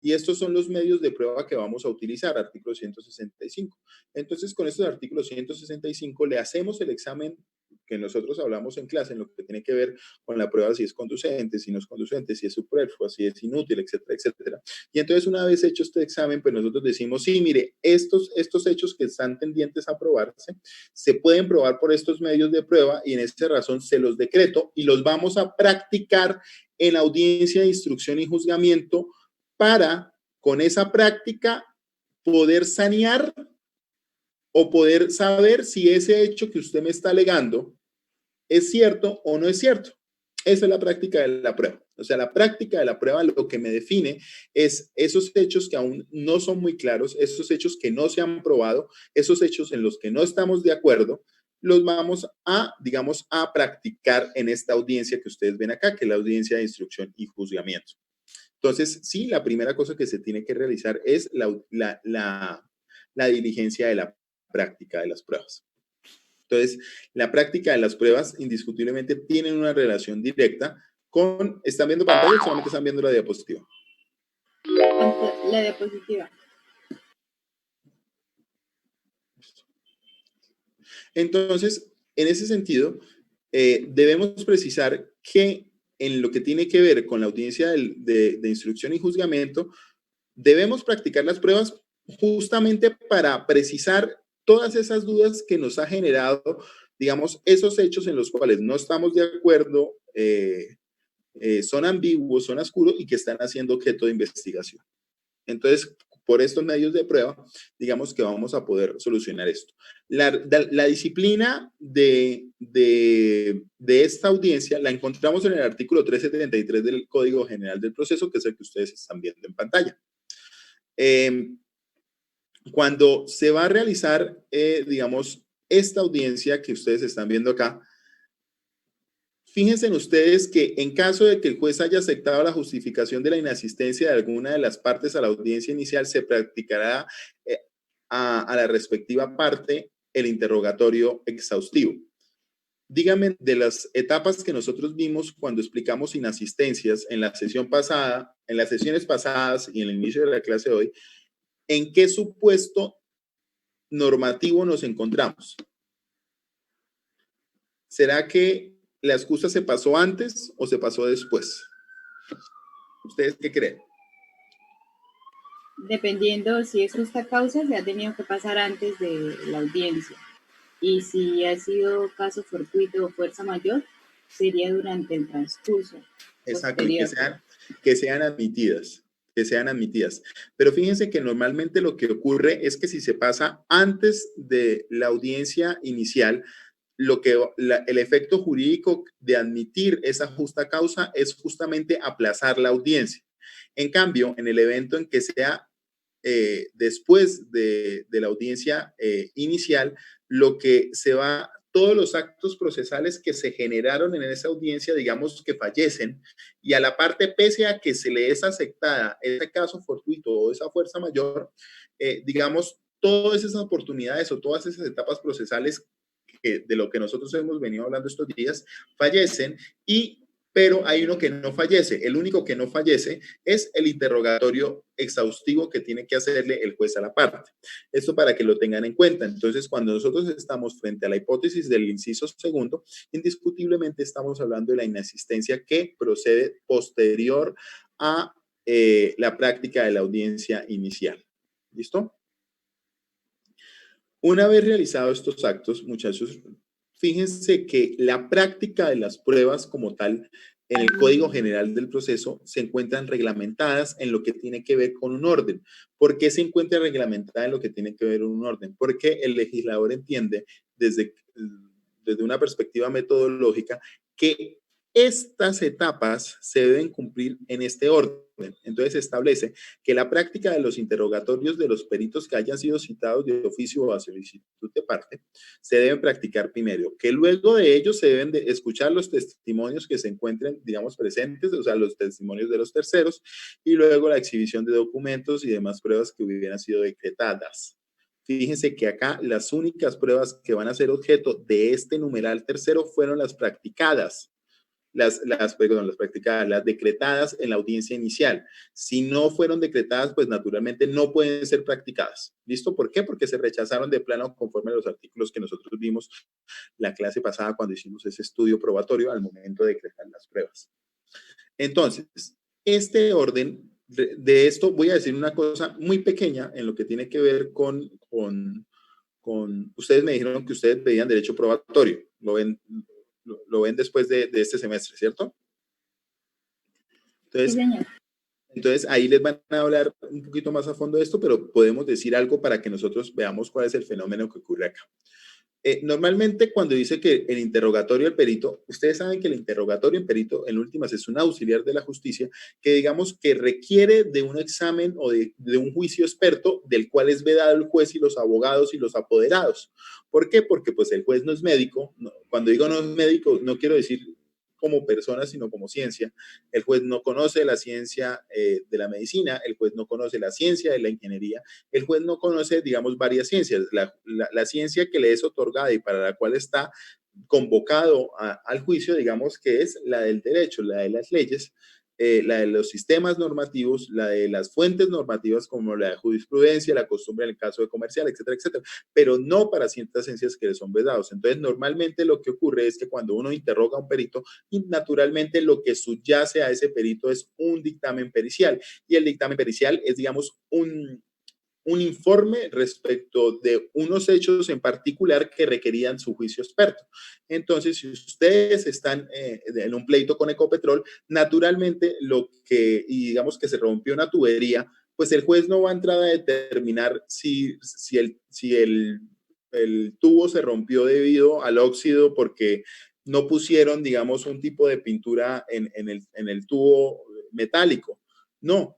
Y estos son los medios de prueba que vamos a utilizar, artículo 165. Entonces, con estos artículos 165 le hacemos el examen que nosotros hablamos en clase, en lo que tiene que ver con la prueba si es conducente, si no es conducente, si es superflua, si es inútil, etcétera, etcétera. Y entonces, una vez hecho este examen, pues nosotros decimos, sí, mire, estos hechos que están pendientes a probarse, se pueden probar por estos medios de prueba y en esta razón se los decreto y los vamos a practicar en audiencia de instrucción y juzgamiento para, con esa práctica, poder sanear o poder saber si ese hecho que usted me está alegando es cierto o no es cierto. Esa es la práctica de la prueba. O sea, la práctica de la prueba lo que me define es esos hechos que aún no son muy claros, esos hechos que no se han probado, esos hechos en los que no estamos de acuerdo, los vamos a, digamos, a practicar en esta audiencia que ustedes ven acá, que es la audiencia de instrucción y juzgamiento. Entonces, sí, la primera cosa que se tiene que realizar es la diligencia de la práctica de las pruebas. Entonces, la práctica de las pruebas indiscutiblemente tienen una relación directa con, ¿están viendo pantalla o solamente están viendo la diapositiva? La diapositiva. Entonces, en ese sentido, debemos precisar que en lo que tiene que ver con la audiencia de instrucción y juzgamiento, debemos practicar las pruebas justamente para precisar todas esas dudas que nos ha generado, digamos, esos hechos en los cuales no estamos de acuerdo, son ambiguos, son oscuros y que están haciendo objeto de investigación. Entonces, por estos medios de prueba, digamos que vamos a poder solucionar esto. La disciplina de esta audiencia la encontramos en el artículo 373 del Código General del Proceso, que es el que ustedes están viendo en pantalla. Cuando se va a realizar, digamos, esta audiencia que ustedes están viendo acá, fíjense en ustedes que en caso de que el juez haya aceptado la justificación de la inasistencia de alguna de las partes a la audiencia inicial, se practicará a la respectiva parte el interrogatorio exhaustivo. Díganme, de las etapas que nosotros vimos cuando explicamos inasistencias en la sesión pasada, en las sesiones pasadas y en el inicio de la clase de hoy, ¿en qué supuesto normativo nos encontramos? ¿Será que la excusa se pasó antes o se pasó después? ¿Ustedes qué creen? Dependiendo si es justa causa, se ha tenido que pasar antes de la audiencia. Y si ha sido caso fortuito o fuerza mayor, sería durante el transcurso. Exacto, y que sean admitidas, que sean admitidas. Pero fíjense que normalmente lo que ocurre es que si se pasa antes de la audiencia inicial, el efecto jurídico de admitir esa justa causa es justamente aplazar la audiencia. En cambio, en el evento en que sea después de la audiencia inicial, lo que se va, todos los actos procesales que se generaron en esa audiencia, digamos que fallecen, y a la parte, pese a que se le es aceptada ese caso fortuito o esa fuerza mayor, digamos, todas esas oportunidades o todas esas etapas procesales de lo que nosotros hemos venido hablando estos días, fallecen pero hay uno que no fallece. El único que no fallece es el interrogatorio exhaustivo que tiene que hacerle el juez a la parte. Esto para que lo tengan en cuenta. Entonces, cuando nosotros estamos frente a la hipótesis del inciso segundo, indiscutiblemente estamos hablando de la inasistencia que procede posterior a la práctica de la audiencia inicial. ¿Listo? Una vez realizados estos actos, muchachos, fíjense que la práctica de las pruebas como tal en el Código General del Proceso se encuentran reglamentadas en lo que tiene que ver con un orden. ¿Por qué se encuentra reglamentada en lo que tiene que ver con un orden? Porque el legislador entiende desde una perspectiva metodológica que estas etapas se deben cumplir en este orden. Entonces se establece que la práctica de los interrogatorios de los peritos que hayan sido citados de oficio o a solicitud de parte se deben practicar primero, que luego de ellos se deben de escuchar los testimonios que se encuentren, digamos, presentes, o sea, los testimonios de los terceros, y luego la exhibición de documentos y demás pruebas que hubieran sido decretadas. Fíjense que acá las únicas pruebas que van a ser objeto de este numeral tercero fueron las practicadas. las practicadas, las decretadas en la audiencia inicial. Si no fueron decretadas, pues naturalmente no pueden ser practicadas. ¿Listo? ¿Por qué? Porque se rechazaron de plano conforme a los artículos que nosotros vimos la clase pasada cuando hicimos ese estudio probatorio al momento de decretar las pruebas. Entonces, este orden de esto, voy a decir una cosa muy pequeña en lo que tiene que ver con ustedes me dijeron que ustedes pedían derecho probatorio. Lo ven después de este semestre, ¿cierto? Entonces, sí, señor. Entonces, ahí les van a hablar un poquito más a fondo de esto, pero podemos decir algo para que nosotros veamos cuál es el fenómeno que ocurre acá. Normalmente, cuando dice que el interrogatorio del perito, ustedes saben que el interrogatorio del perito, en últimas, es un auxiliar de la justicia que, digamos, que requiere de un examen o de un juicio experto del cual es vedado el juez y los abogados y los apoderados. ¿Por qué? Porque, pues, el juez no es médico. No, cuando digo no es médico, no quiero decir como persona, sino como ciencia. El juez no conoce la ciencia de la medicina, el juez no conoce la ciencia de la ingeniería, el juez no conoce, digamos, varias ciencias. La ciencia que le es otorgada y para la cual está convocado al juicio, digamos, que es la del derecho, la de las leyes, la de los sistemas normativos, la de las fuentes normativas como la de jurisprudencia, la costumbre en el caso de comercial, etcétera, etcétera, pero no para ciertas ciencias que le son vedados. Entonces, normalmente lo que ocurre es que cuando uno interroga a un perito, y naturalmente lo que subyace a ese perito es un dictamen pericial, y el dictamen pericial es, digamos, un informe respecto de unos hechos en particular que requerían su juicio experto. Entonces, si ustedes están en un pleito con Ecopetrol, naturalmente y digamos que se rompió una tubería, pues el juez no va a entrar a determinar si el tubo se rompió debido al óxido porque no pusieron, digamos, un tipo de pintura en el tubo metálico. No,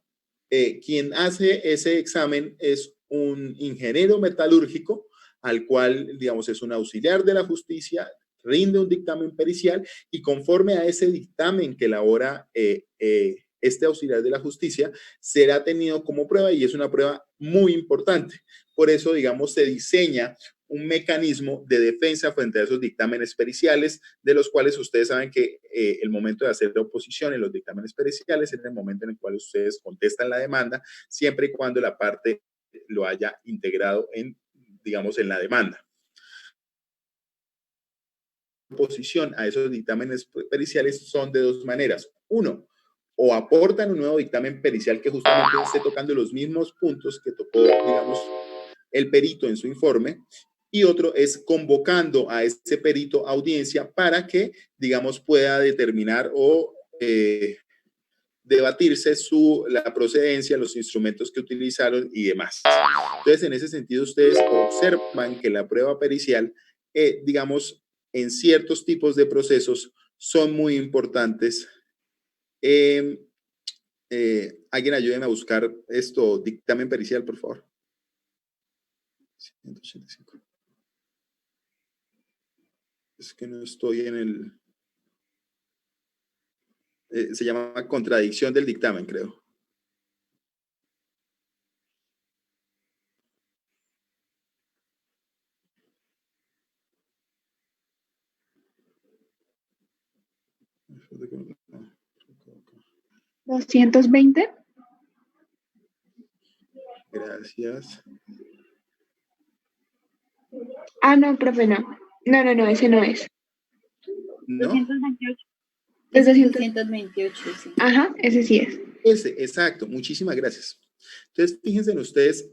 quien hace ese examen es un ingeniero metalúrgico, al cual, digamos, es un auxiliar de la justicia, rinde un dictamen pericial y conforme a ese dictamen que elabora este auxiliar de la justicia, será tenido como prueba y es una prueba muy importante. Por eso, digamos, se diseña un mecanismo de defensa frente a esos dictámenes periciales, de los cuales ustedes saben que el momento de hacer la oposición en los dictámenes periciales es el momento en el cual ustedes contestan la demanda, siempre y cuando la parte lo haya integrado digamos, en la demanda. Oposición a esos dictámenes periciales son de dos maneras. Uno, o aportan un nuevo dictamen pericial que justamente esté tocando los mismos puntos que tocó, digamos, el perito en su informe, y otro es convocando a ese perito a audiencia para que, digamos, pueda determinar o debatirse la procedencia, los instrumentos que utilizaron y demás. Entonces, en ese sentido, ustedes observan que la prueba pericial, digamos, en ciertos tipos de procesos son muy importantes. Alguien ayúdenme a buscar esto, dictamen pericial, por favor. 185. Es que no estoy en el... se llama contradicción del dictamen, creo. ¿220? Gracias. Ah, no, profe, no. No, ese no es. ¿No? 228. Es 228, sí. Ajá, ese sí es. Ese, exacto. Muchísimas gracias. Entonces, fíjense en ustedes,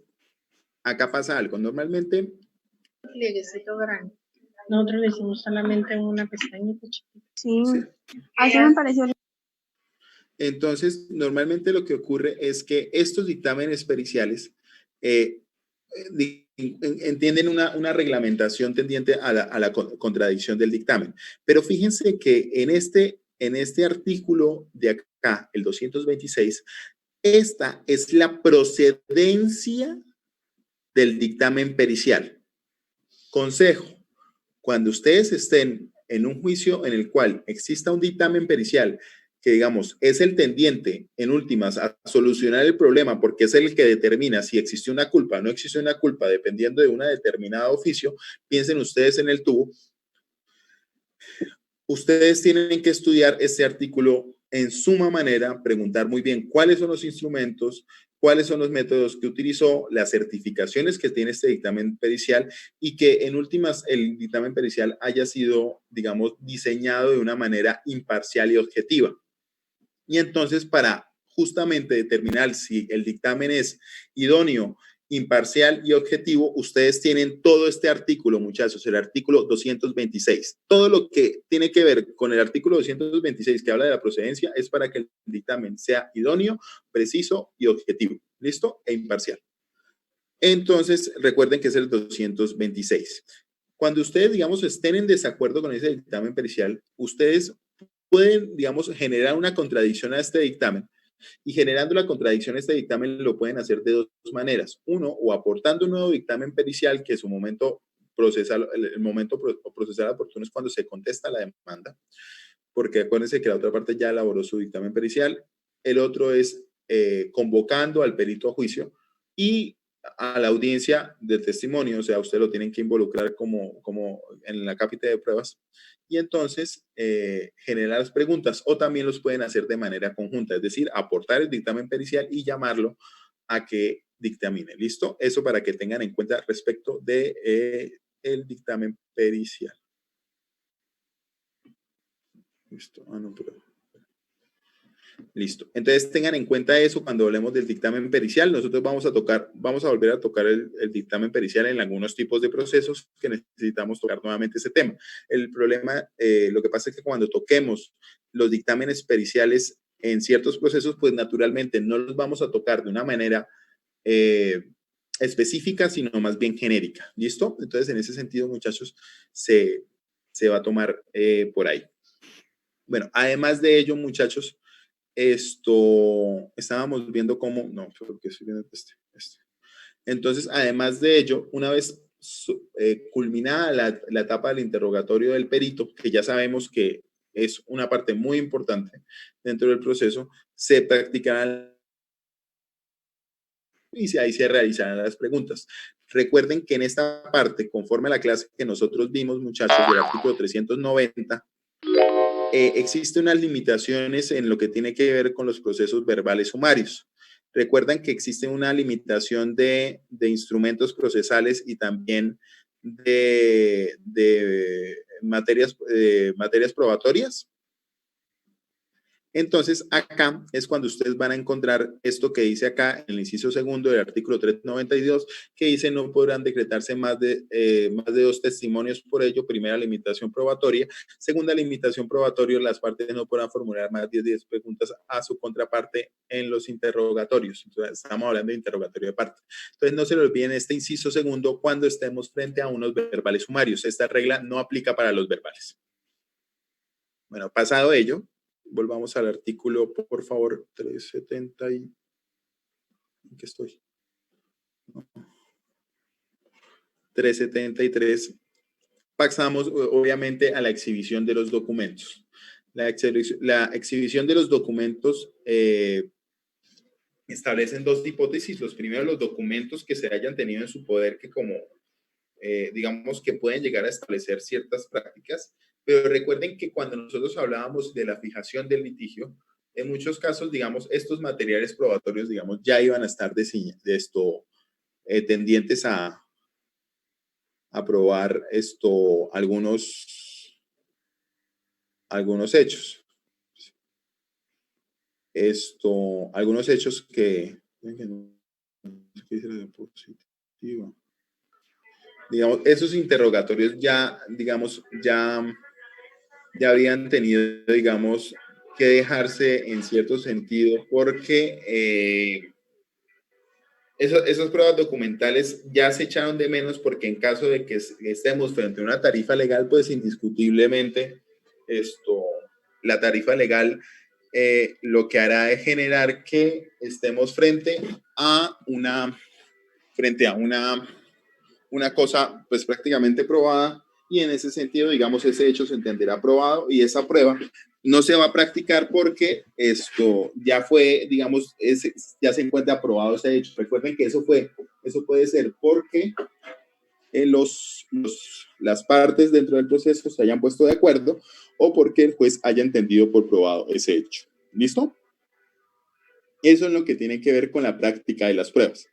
acá pasa algo. Normalmente... Nosotros le hicimos solamente una pestañita chiquita. Sí. Así me pareció. Entonces, normalmente lo que ocurre es que estos dictámenes periciales entienden una reglamentación tendiente a la contradicción del dictamen. Pero fíjense que en este artículo de acá, el 226, esta es la procedencia del dictamen pericial. Consejo, cuando ustedes estén en un juicio en el cual exista un dictamen pericial que, digamos, es el tendiente, en últimas, a solucionar el problema, porque es el que determina si existe una culpa o no existe una culpa, dependiendo de una determinada oficio, piensen ustedes en el tubo. ustedes tienen que estudiar este artículo en suma manera, preguntar muy bien cuáles son los instrumentos, cuáles son los métodos que utilizó, las certificaciones que tiene este dictamen pericial y que en últimas el dictamen pericial haya sido, digamos, diseñado de una manera imparcial y objetiva. Y entonces para justamente determinar si el dictamen es idóneo, imparcial y objetivo, ustedes tienen todo este artículo, muchachos, el artículo 226. Todo lo que tiene que ver con el artículo 226 que habla de la procedencia es para que el dictamen sea idóneo, preciso y objetivo. ¿Listo? E imparcial. Entonces, recuerden que es el 226. Cuando ustedes, digamos, estén en desacuerdo con ese dictamen pericial, ustedes pueden, digamos, generar una contradicción a este dictamen. Y generando la contradicción a este dictamen lo pueden hacer de dos maneras. Uno, o aportando un nuevo dictamen pericial que su momento procesal, el momento procesal oportuno es cuando se contesta la demanda, porque acuérdense que la otra parte ya elaboró su dictamen pericial. El otro es convocando al perito a juicio y a la audiencia de testimonio, o sea, ustedes lo tienen que involucrar como en la cápita de pruebas y entonces generar las preguntas o también los pueden hacer de manera conjunta, es decir, aportar el dictamen pericial y llamarlo a que dictamine. ¿Listo? Eso para que tengan en cuenta respecto de el dictamen pericial. Listo. Ah, no, pero... Listo. Entonces tengan en cuenta eso cuando hablemos del dictamen pericial. Nosotros vamos a volver a tocar el dictamen pericial en algunos tipos de procesos que necesitamos tocar nuevamente ese tema. El problema, lo que pasa es que cuando toquemos los dictámenes periciales en ciertos procesos, pues naturalmente no los vamos a tocar de una manera específica, sino más bien genérica. ¿Listo? Entonces en ese sentido, muchachos, se va a tomar por ahí. Bueno, además de ello, muchachos, estábamos viendo cómo, no, porque estoy viendo este. Entonces, además de ello, una vez culminada la etapa del interrogatorio del perito, que ya sabemos que es una parte muy importante dentro del proceso, se practicarán y ahí se realizarán las preguntas. Recuerden que en esta parte, conforme a la clase que nosotros vimos, muchachos, del artículo 390, existen unas limitaciones en lo que tiene que ver con los procesos verbales sumarios. Recuerdan que existe una limitación de instrumentos procesales y también de materias probatorias. Entonces, acá es cuando ustedes van a encontrar esto que dice acá en el inciso segundo del artículo 392, que dice no podrán decretarse más de 2 testimonios por ello. Primera limitación probatoria. Segunda limitación probatoria, las partes no podrán formular más de 10 preguntas a su contraparte en los interrogatorios. Entonces, estamos hablando de interrogatorio de parte. Entonces, no se le olviden este inciso segundo cuando estemos frente a unos verbales sumarios. Esta regla no aplica para los verbales. Bueno, pasado ello, volvamos al artículo, por favor, 370 y... ¿en qué estoy? 373. Pasamos, obviamente, a la exhibición de los documentos. La exhibición de los documentos establecen dos hipótesis. Los primeros, los documentos que se hayan tenido en su poder que como, digamos, que pueden llegar a establecer ciertas prácticas. Pero recuerden que cuando nosotros hablábamos de la fijación del litigio, en muchos casos, digamos, estos materiales probatorios, digamos, ya iban a estar tendientes a probar algunos hechos. Algunos hechos que digamos, esos interrogatorios ya, digamos, ya habrían tenido, digamos, que dejarse en cierto sentido porque esas pruebas documentales ya se echaron de menos porque en caso de que estemos frente a una tarifa legal, pues indiscutiblemente la tarifa legal lo que hará es generar que estemos frente a una cosa pues prácticamente probada y en ese sentido, digamos, ese hecho se entenderá probado y esa prueba no se va a practicar porque ya fue, digamos, ya se encuentra aprobado ese hecho. Recuerden que eso puede ser porque las partes dentro del proceso se hayan puesto de acuerdo o porque el juez haya entendido por probado ese hecho. ¿Listo? Eso es lo que tiene que ver con la práctica de las pruebas.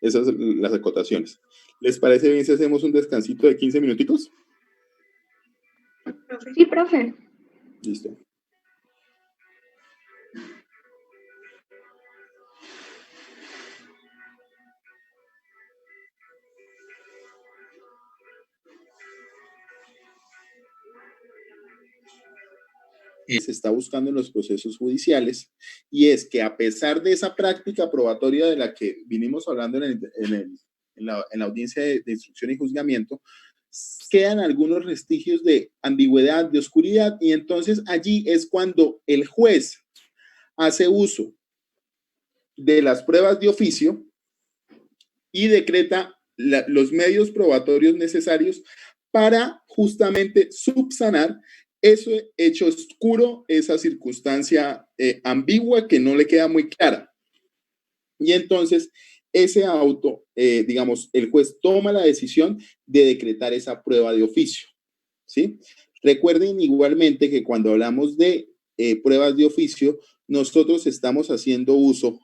Esas son las acotaciones. ¿Les parece bien si hacemos un descansito de 15 minuticos? Sí, profe. Listo. Se está buscando en los procesos judiciales, y es que a pesar de esa práctica probatoria de la que vinimos hablando en la audiencia de instrucción y juzgamiento, quedan algunos vestigios de ambigüedad, de oscuridad, y entonces allí es cuando el juez hace uso de las pruebas de oficio y decreta los medios probatorios necesarios para justamente subsanar ese hecho oscuro, esa circunstancia ambigua que no le queda muy clara. Y entonces ese digamos, el juez toma la decisión de decretar esa prueba de oficio, ¿sí? Recuerden igualmente que cuando hablamos de pruebas de oficio, nosotros estamos haciendo uso,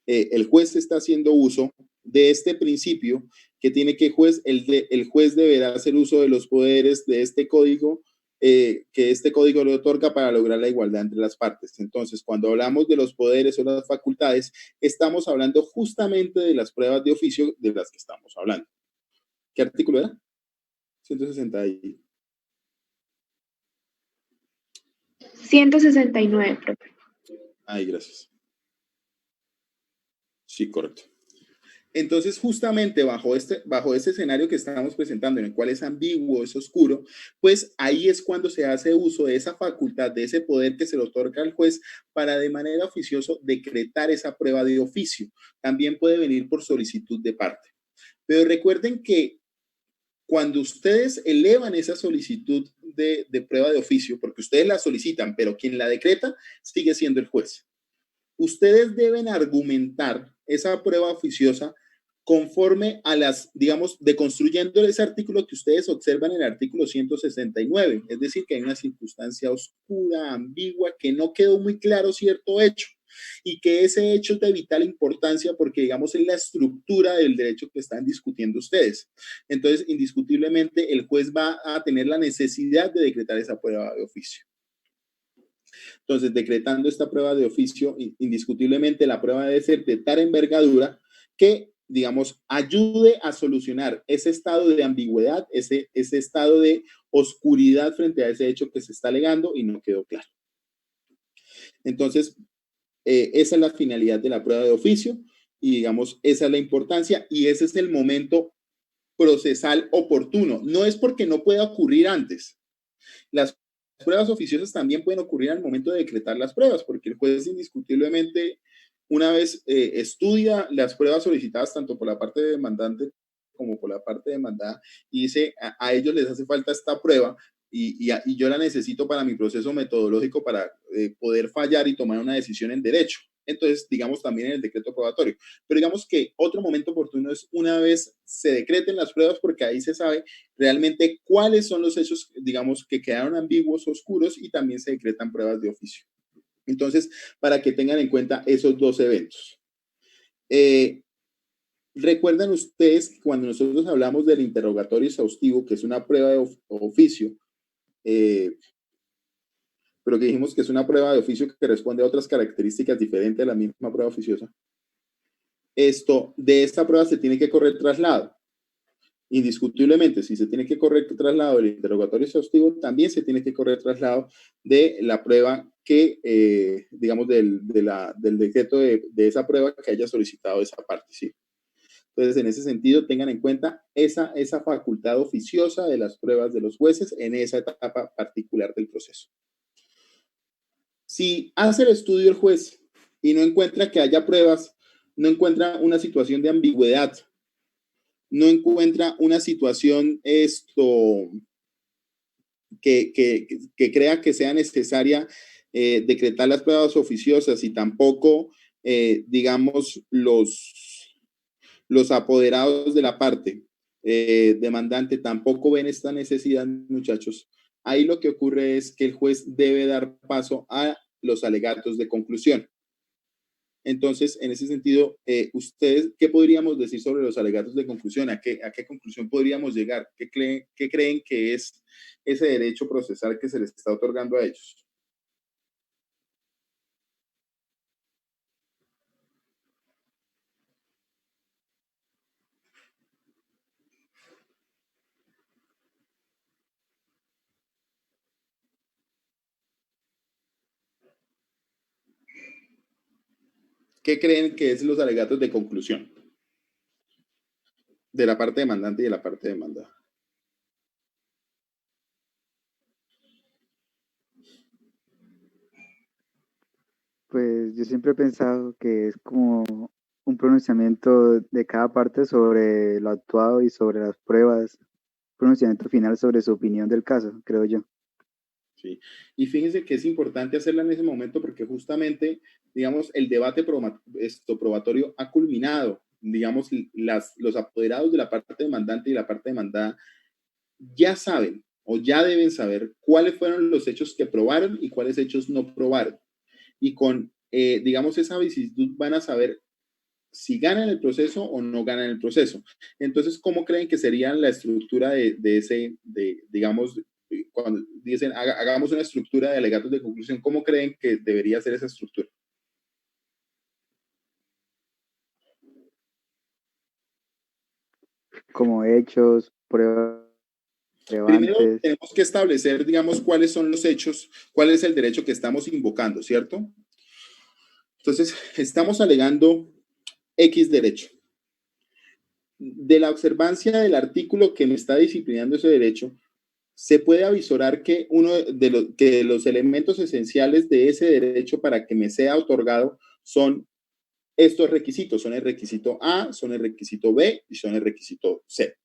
el juez está haciendo uso de este principio que tiene que el juez deberá hacer uso de los poderes de este código, que este código le otorga para lograr la igualdad entre las partes. Entonces, cuando hablamos de los poderes o las facultades, estamos hablando justamente de las pruebas de oficio de las que estamos hablando. ¿Qué artículo era? 160 y... 169, profe. Ay, gracias. Sí, correcto. Entonces, justamente bajo este escenario que estamos presentando, en el cual es ambiguo, es oscuro, pues ahí es cuando se hace uso de esa facultad, de ese poder que se le otorga al juez para de manera oficiosa decretar esa prueba de oficio. También puede venir por solicitud de parte. Pero recuerden que cuando ustedes elevan esa solicitud de prueba de oficio, porque ustedes la solicitan, pero quien la decreta sigue siendo el juez. Ustedes deben argumentar esa prueba oficiosa conforme a las, digamos, deconstruyendo ese artículo que ustedes observan en el artículo 169, es decir, que hay una circunstancia oscura, ambigua, que no quedó muy claro cierto hecho, y que ese hecho es de vital importancia porque, digamos, es la estructura del derecho que están discutiendo ustedes. Entonces, indiscutiblemente, el juez va a tener la necesidad de decretar esa prueba de oficio. Entonces, decretando esta prueba de oficio, indiscutiblemente la prueba debe ser de tal envergadura que, digamos, ayude a solucionar ese estado de ambigüedad, ese estado de oscuridad frente a ese hecho que se está alegando y no quedó claro. Entonces, esa es la finalidad de la prueba de oficio y, digamos, esa es la importancia y ese es el momento procesal oportuno. No es porque no pueda ocurrir antes. Las pruebas oficiosas también pueden ocurrir al momento de decretar las pruebas, porque el juez indiscutiblemente, una vez estudia las pruebas solicitadas tanto por la parte demandante como por la parte demandada y dice a ellos les hace falta esta prueba y yo la necesito para mi proceso metodológico para poder fallar y tomar una decisión en derecho. Entonces, digamos también en el decreto probatorio. Pero digamos que otro momento oportuno es una vez se decreten las pruebas, porque ahí se sabe realmente cuáles son los hechos, digamos, que quedaron ambiguos, oscuros, y también se decretan pruebas de oficio. Entonces, para que tengan en cuenta esos dos eventos. ¿Recuerdan ustedes que cuando nosotros hablamos del interrogatorio exhaustivo, que es una prueba de oficio, pero que dijimos que es una prueba de oficio que responde a otras características diferentes a la misma prueba oficiosa? De esta prueba se tiene que correr traslado. Indiscutiblemente, si se tiene que correr traslado del interrogatorio exhaustivo, también se tiene que correr traslado de la prueba que, digamos, del decreto de esa prueba que haya solicitado esa parte, ¿sí? Entonces, en ese sentido, tengan en cuenta esa facultad oficiosa de las pruebas de los jueces en esa etapa particular del proceso. Si hace el estudio el juez y no encuentra que haya pruebas, no encuentra una situación de ambigüedad, no encuentra una situación que crea que sea necesaria decretar las pruebas oficiosas y tampoco, digamos, los apoderados de la parte demandante tampoco ven esta necesidad, muchachos, ahí lo que ocurre es que el juez debe dar paso a los alegatos de conclusión. Entonces, en ese sentido, ¿ustedes qué podríamos decir sobre los alegatos de conclusión? ¿A qué conclusión podríamos llegar? ¿Qué creen que es ese derecho procesal que se les está otorgando a ellos? ¿Qué creen que es los alegatos de conclusión? De la parte demandante y de la parte demandada. Pues yo siempre he pensado que es como un pronunciamiento de cada parte sobre lo actuado y sobre las pruebas, pronunciamiento final sobre su opinión del caso, creo yo. Sí. Y fíjense que es importante hacerla en ese momento porque justamente, digamos, el debate probatorio ha culminado. Digamos, los apoderados de la parte demandante y la parte demandada ya saben o ya deben saber cuáles fueron los hechos que probaron y cuáles hechos no probaron. Y con, digamos, esa vicisitud van a saber si ganan el proceso o no ganan el proceso. Entonces, ¿cómo creen que sería la estructura digamos, cuando dicen hagamos una estructura de alegatos de conclusión, ¿cómo creen que debería ser esa estructura? Como hechos, pruebas Primero relevantes. tenemos que establecer, digamos, cuáles son los hechos, cuál es el derecho que estamos invocando, ¿cierto? Entonces, estamos alegando X derecho. De la observancia del artículo que me está disciplinando ese derecho, se puede avisorar que uno de los elementos esenciales de ese derecho para que me sea otorgado son estos requisitos. Son el requisito A, son el requisito B y son el requisito C.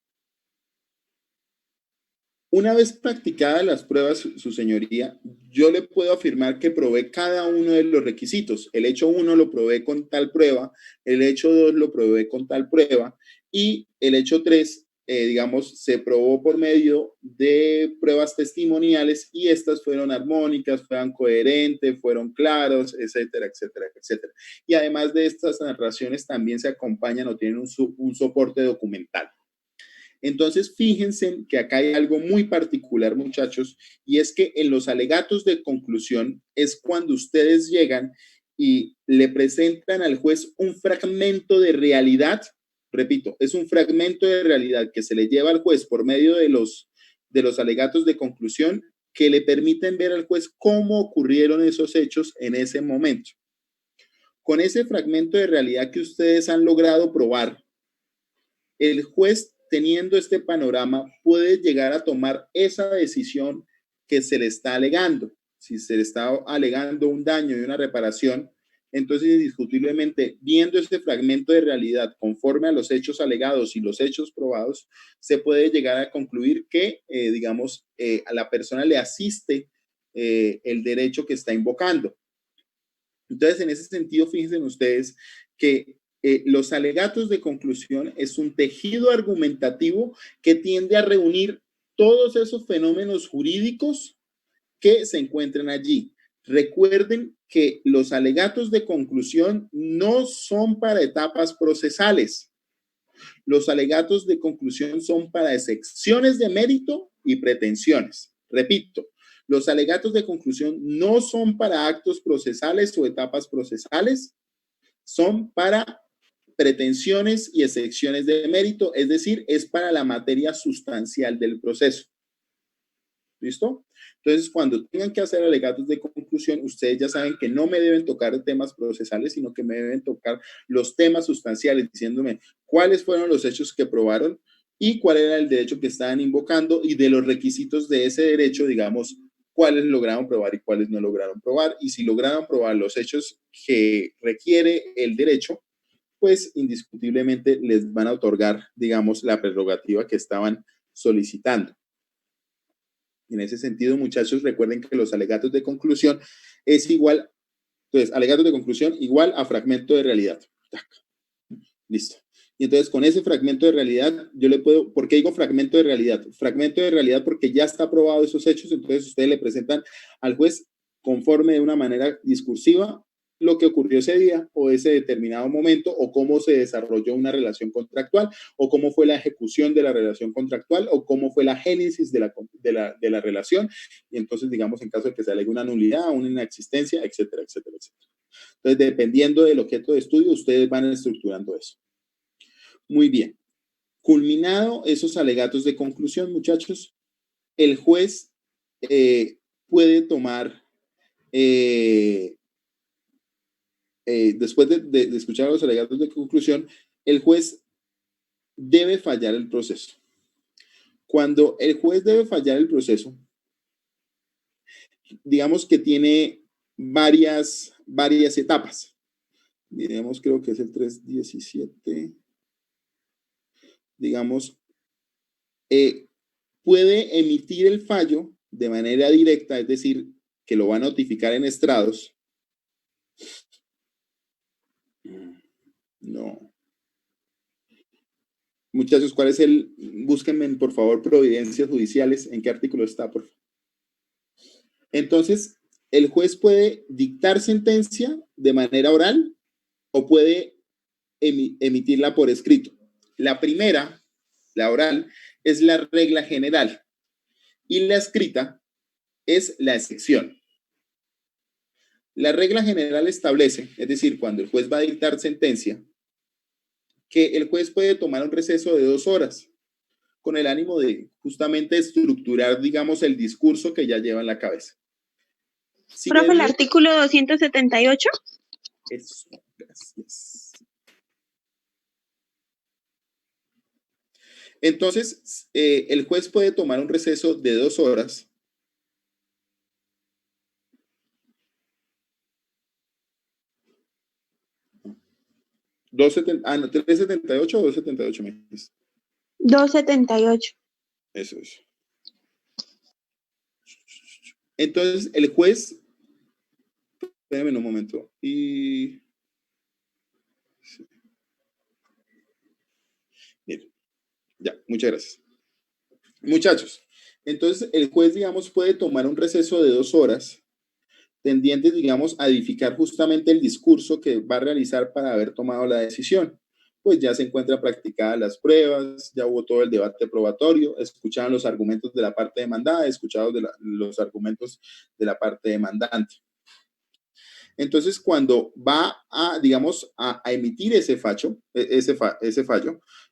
Una vez practicadas las pruebas, su señoría, yo le puedo afirmar que probé cada uno de los requisitos. El hecho 1 lo probé con tal prueba, el hecho 2 lo probé con tal prueba y el hecho 3, digamos, se probó por medio de pruebas testimoniales y estas fueron armónicas, fueron coherentes, fueron claros, etcétera, etcétera, etcétera. Y además de estas narraciones también se acompañan o tienen un soporte documental. Entonces, fíjense que acá hay algo muy particular, muchachos, y es que en los alegatos de conclusión es cuando ustedes llegan y le presentan al juez un fragmento de realidad, repito, es un fragmento de realidad que se le lleva al juez por medio de los alegatos de conclusión que le permiten ver al juez cómo ocurrieron esos hechos en ese momento. Con ese fragmento de realidad que ustedes han logrado probar, el juez, teniendo este panorama, puede llegar a tomar esa decisión que se le está alegando. Si se le está alegando un daño y una reparación, entonces indiscutiblemente, viendo este fragmento de realidad conforme a los hechos alegados y los hechos probados, se puede llegar a concluir que, digamos, a la persona le asiste el derecho que está invocando. Entonces, en ese sentido, fíjense ustedes que los alegatos de conclusión es un tejido argumentativo que tiende a reunir todos esos fenómenos jurídicos que se encuentran allí. Recuerden que los alegatos de conclusión no son para etapas procesales. Los alegatos de conclusión son para excepciones de mérito y pretensiones. Repito, los alegatos de conclusión no son para actos procesales o etapas procesales, son para pretensiones y excepciones de mérito, es decir, es para la materia sustancial del proceso. ¿Listo? Entonces, cuando tengan que hacer alegatos de conclusión, ustedes ya saben que no me deben tocar temas procesales, sino que me deben tocar los temas sustanciales, diciéndome cuáles fueron los hechos que probaron y cuál era el derecho que estaban invocando y de los requisitos de ese derecho, digamos, cuáles lograron probar y cuáles no lograron probar. Y si lograron probar los hechos que requiere el derecho, pues indiscutiblemente les van a otorgar, digamos, la prerrogativa que estaban solicitando. En ese sentido, muchachos, recuerden que los alegatos de conclusión es igual, entonces, alegatos de conclusión igual a fragmento de realidad. Listo. Y entonces con ese fragmento de realidad, yo le puedo, ¿por qué digo fragmento de realidad? Fragmento de realidad porque ya está probado esos hechos, entonces ustedes le presentan al juez conforme de una manera discursiva lo que ocurrió ese día o ese determinado momento o cómo se desarrolló una relación contractual o cómo fue la ejecución de la relación contractual o cómo fue la génesis de la relación. Y entonces, digamos, en caso de que se alegue una nulidad, una inexistencia, etcétera, etcétera, etcétera. Entonces, dependiendo del objeto de estudio, ustedes van estructurando eso. Muy bien. Culminado esos alegatos de conclusión, muchachos, el juez puede tomar, después de escuchar los alegatos de conclusión, el juez debe fallar el proceso. Cuando el juez debe fallar el proceso, digamos que tiene varias etapas. Miremos, creo que es el 317. Digamos, puede emitir el fallo de manera directa, es decir, que lo va a notificar en estrados. No. Muchachos, ¿cuál es el? Búsquenme, por favor, providencias judiciales. ¿En qué artículo está, por favor? Entonces, el juez puede dictar sentencia de manera oral o puede emitirla por escrito. La primera, la oral, es la regla general y la escrita es la excepción. La regla general establece, es decir, cuando el juez va a dictar sentencia, que el juez puede tomar un receso de 2 horas con el ánimo de justamente estructurar, digamos, el discurso que ya lleva en la cabeza. Si Profe, el artículo 278. Eso, gracias. Entonces, el juez puede tomar un receso de 2 horas. No, 378 o 278 me dices. 278. Eso es. Entonces, el juez, espérame un momento, y bien, ya, muchas gracias. Muchachos, entonces el juez, digamos, puede tomar un receso de 2 horas tendientes, digamos, a edificar justamente el discurso que va a realizar para haber tomado la decisión. Pues ya se encuentran practicadas las pruebas, ya hubo todo el debate probatorio, escuchaban los argumentos de la parte demandada, escuchados los argumentos de la parte demandante. Entonces, cuando va a, digamos, a emitir ese fallo,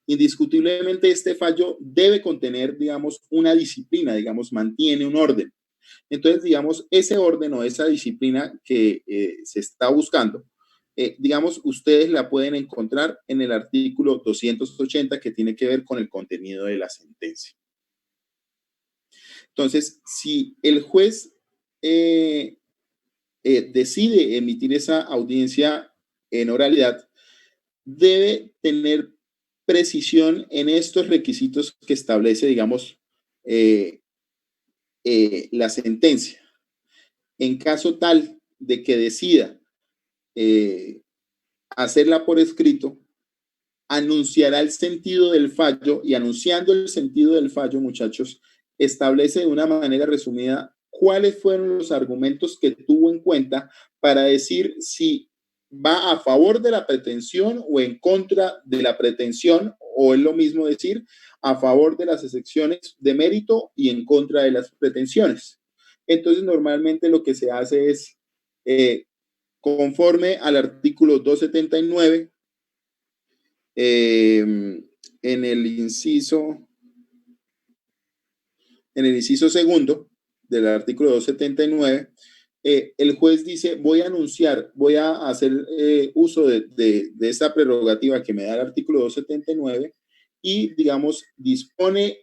indiscutiblemente este fallo debe contener, digamos, una disciplina, digamos, mantiene un orden. Entonces, digamos, ese orden o esa disciplina que se está buscando, digamos, ustedes la pueden encontrar en el artículo 280 que tiene que ver con el contenido de la sentencia. Entonces, si el juez decide emitir esa audiencia en oralidad, debe tener precisión en estos requisitos que establece, digamos, la sentencia. En caso tal de que decida hacerla por escrito, anunciará el sentido del fallo y anunciando el sentido del fallo, muchachos, establece de una manera resumida cuáles fueron los argumentos que tuvo en cuenta para decir si va a favor de la pretensión o en contra de la pretensión, o es lo mismo decir a favor de las excepciones de mérito y en contra de las pretensiones. Entonces, normalmente lo que se hace es, conforme al artículo 279, en el inciso segundo del artículo 279, el juez dice, voy a anunciar, voy a hacer uso de esta prerrogativa que me da el artículo 279 y, digamos, dispone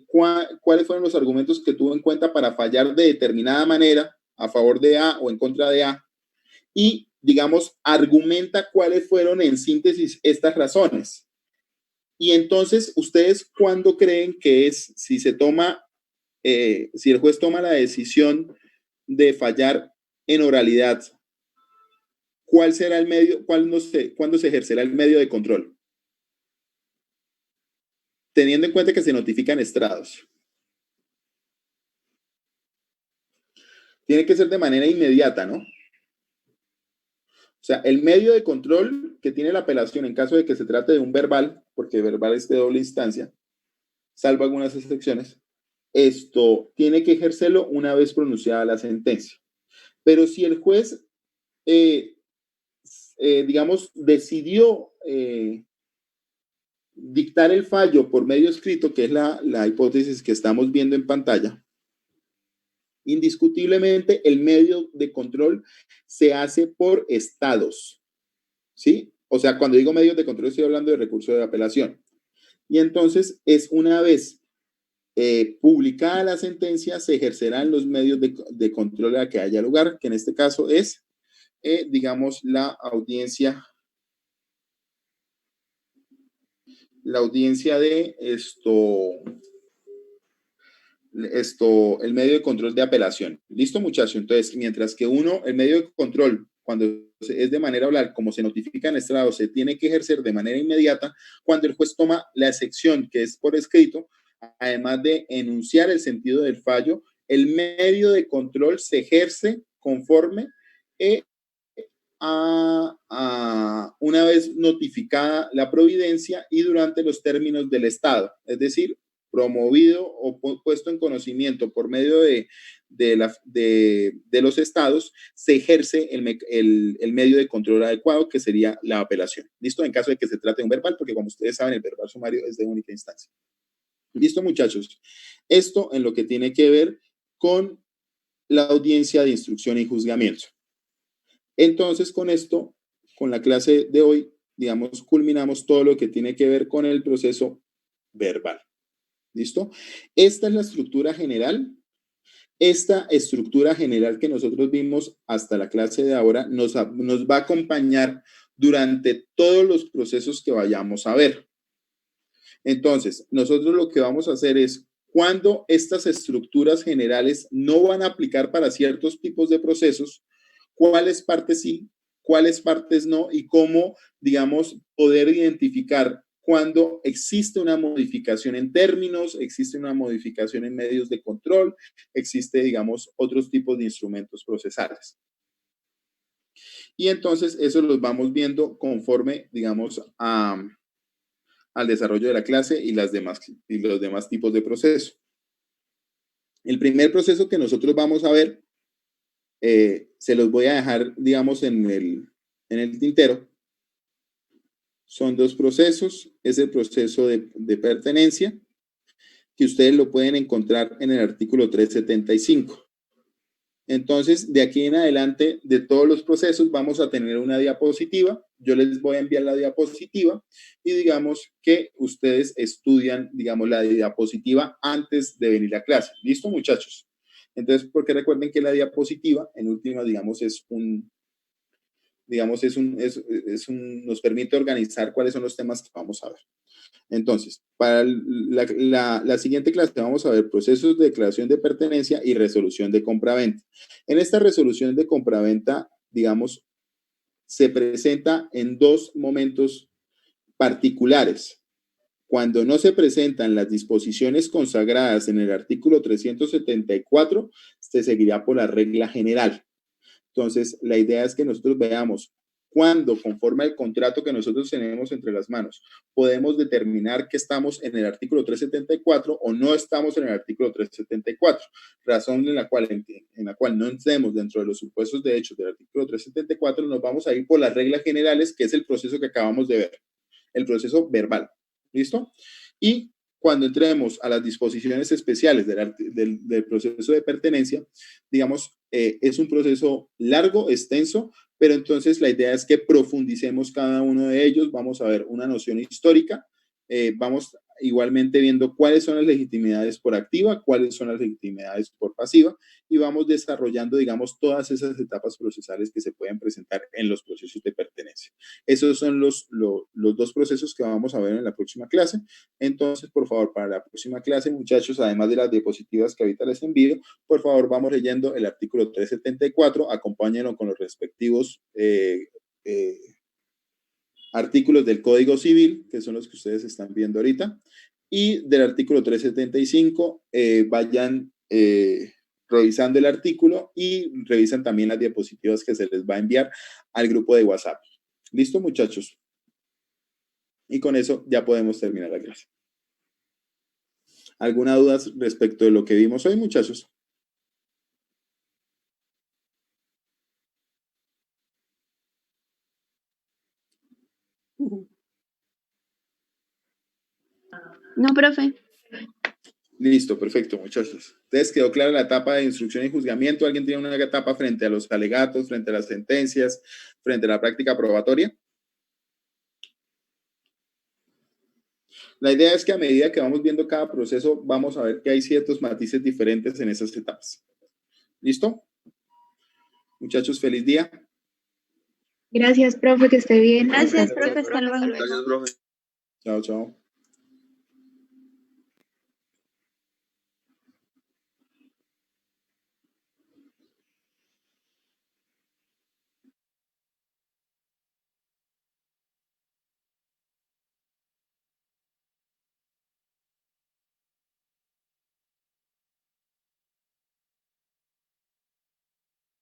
cuáles fueron los argumentos que tuvo en cuenta para fallar de determinada manera a favor de A o en contra de A y, digamos, argumenta cuáles fueron en síntesis estas razones. Y entonces, ¿ustedes cuándo creen que es, si se toma, si el juez toma la decisión de fallar en oralidad, cuál será el medio, cuándo se ejercerá el medio de control? teniendo en cuenta que se notifican estrados. Tiene que ser de manera inmediata, ¿no? O sea, el medio de control que tiene la apelación en caso de que se trate de un verbal, porque verbal es de doble instancia, salvo algunas excepciones, esto tiene que ejercerlo una vez pronunciada la sentencia. Pero si el juez, digamos, decidió dictar el fallo por medio escrito, que es la hipótesis que estamos viendo en pantalla, indiscutiblemente el medio de control se hace por estados, ¿sí? O sea, cuando digo medios de control estoy hablando de recurso de apelación. Y entonces es una vez publicada la sentencia, se ejercerán los medios de control a que haya lugar, que en este caso es, digamos, la audiencia de el medio de control de apelación. ¿Listo, muchachos? Entonces, mientras que el medio de control, cuando es de manera oral, como se notifica en estrado, se tiene que ejercer de manera inmediata, cuando el juez toma la excepción, que es por escrito, además de enunciar el sentido del fallo, el medio de control se ejerce conforme una vez notificada la providencia y durante los términos del Estado, es decir, promovido o puesto en conocimiento por medio de los estados, se ejerce el medio de control adecuado, que sería la apelación. ¿Listo? En caso de que se trate de un verbal, porque como ustedes saben, el verbal sumario es de única instancia. ¿Listo, muchachos? Esto en lo que tiene que ver con la audiencia de instrucción y juzgamiento. Entonces, con esto, con la clase de hoy, digamos, culminamos todo lo que tiene que ver con el proceso verbal. ¿Listo? Esta es la estructura general. Esta estructura general que nosotros vimos hasta la clase de ahora nos va a acompañar durante todos los procesos que vayamos a ver. Entonces, nosotros lo que vamos a hacer es, cuando estas estructuras generales no van a aplicar para ciertos tipos de procesos, cuáles partes sí, cuáles partes no, y cómo, digamos, poder identificar cuando existe una modificación en términos, existe una modificación en medios de control, existe, digamos, otros tipos de instrumentos procesales. Y entonces eso los vamos viendo conforme, digamos, al desarrollo de la clase y los demás tipos de proceso. El primer proceso que nosotros vamos a ver, se los voy a dejar, digamos, en el tintero. Son dos procesos. Es el proceso de pertenencia, que ustedes lo pueden encontrar en el artículo 375. Entonces, de aquí en adelante, de todos los procesos, vamos a tener una diapositiva. Yo les voy a enviar la diapositiva y digamos que ustedes estudian, digamos, la diapositiva antes de venir a clase. ¿Listo, muchachos? Entonces, porque recuerden que la diapositiva, en última, digamos, nos permite organizar cuáles son los temas que vamos a ver. Entonces, para la siguiente clase vamos a ver procesos de declaración de pertenencia y resolución de compraventa. En esta resolución de compraventa, digamos, se presenta en dos momentos particulares. Cuando no se presentan las disposiciones consagradas en el artículo 374, se seguirá por la regla general. Entonces, la idea es que nosotros veamos cuándo, conforme al contrato que nosotros tenemos entre las manos, podemos determinar que estamos en el artículo 374 o no estamos en el artículo 374, razón en la cual no estemos dentro de los supuestos de hechos del artículo 374, nos vamos a ir por las reglas generales, que es el proceso que acabamos de ver, el proceso verbal. ¿Listo? Y cuando entremos a las disposiciones especiales del proceso de pertenencia, digamos, es un proceso largo, extenso, pero entonces la idea es que profundicemos cada uno de ellos. Vamos a ver una noción histórica, vamos igualmente viendo cuáles son las legitimidades por activa, cuáles son las legitimidades por pasiva, y vamos desarrollando, digamos, todas esas etapas procesales que se pueden presentar en los procesos de pertenencia. Esos son los dos procesos que vamos a ver en la próxima clase. Entonces, por favor, para la próxima clase, muchachos, además de las diapositivas que ahorita les envío, por favor, vamos leyendo el artículo 374, acompáñenlo con los respectivos artículos del Código Civil, que son los que ustedes están viendo ahorita, y del artículo 375 vayan revisando el artículo y revisan también las diapositivas que se les va a enviar al grupo de WhatsApp. ¿Listo, muchachos? Y con eso ya podemos terminar la clase. ¿Alguna duda respecto de lo que vimos hoy, muchachos? No, profe. Listo, perfecto, muchachos. Entonces, ¿quedó clara la etapa de instrucción y juzgamiento? ¿Alguien tiene una etapa frente a los alegatos, frente a las sentencias, frente a la práctica probatoria? La idea es que a medida que vamos viendo cada proceso, vamos a ver que hay ciertos matices diferentes en esas etapas. ¿Listo? Muchachos, feliz día. Gracias, profe, que esté bien. Gracias, profe. Hasta luego. Chao, chao.